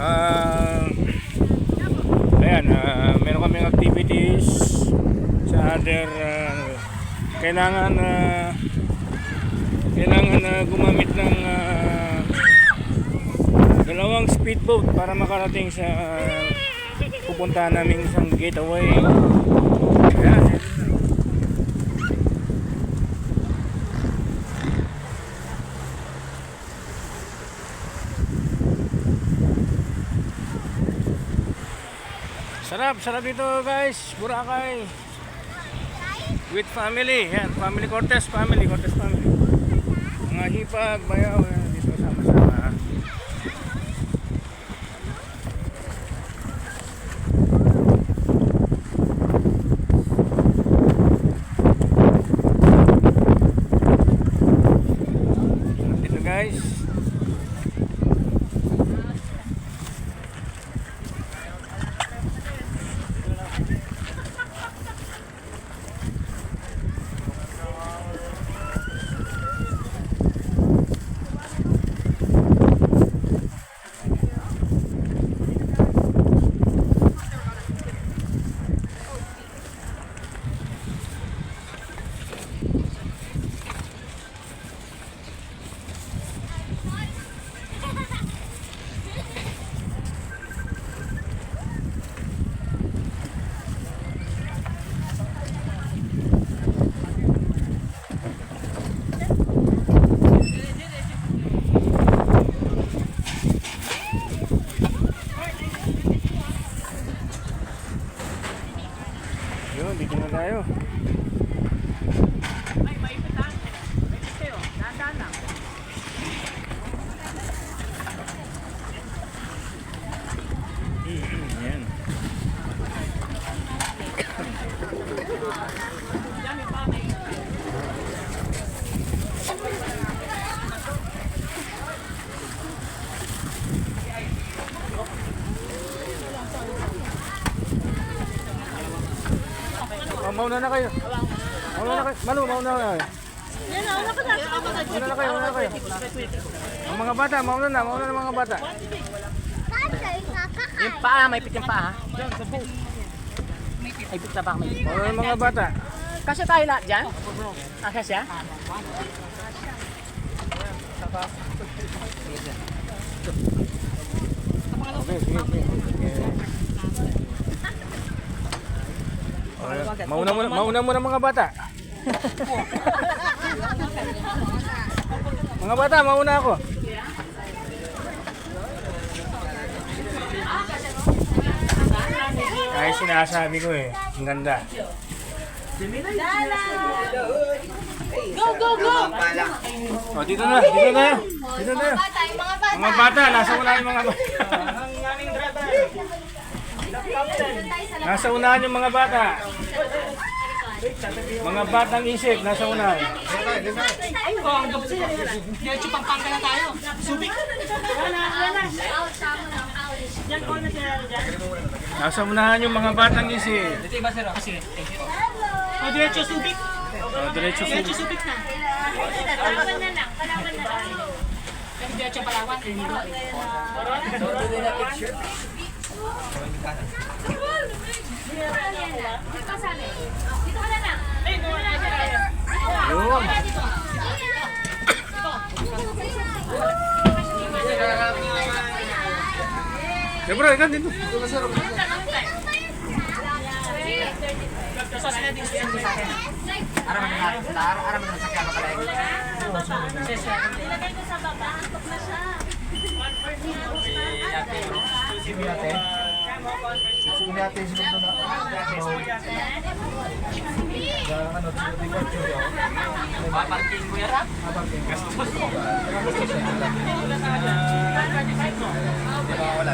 Ah, ayan, meron kaming activities sa other kailangan gumamit ng dalawang speedboat para makarating sa pupuntahan namin isang getaway. Ayan. Sarap dito guys, Boracay with family. Yan, family Cortez family. Mga hipag, bayaw, yan, dito sama-sama. Dito guys. Yun, dito na tayo. Ay, maipit ha. Maipit kayo. Dahan-dahan lang. Yan. Mauna na kayo. Malu, mauna na kayo. Mauna na kayo. Ang mga bata, mauna na mga bata. Yung paa, maipit yung paa ha. Maipit na ba? Maipit. Mauna na mga bata. Kasi tayo lahat dyan? Kasi siya? Okay, sige. Mauna muna mga bata. Mga bata, mauna ako. Ay, sinasabi ko eh. Ang ganda. Go! O, dito na. Mga bata, nasa unahan yung mga bata. Nasa unahan yung mga bata. Mga batang isip, nasa unahan. Ay, ang gabi sila. Diretso Pampanga na tayo. Subic. Nasa unahan yung mga batang isip. Dito iba sir. Kasi. O, diretso Subic. Diretso Diretso Subic na. Palawan na lang. Pero diretso Palawan. Dito ka na lang. Yun. Siyempre, ikan dito. Ilagay ko sa baba, antok na siya. Sige natin sunod na. Paparking mo yan ha? Wala.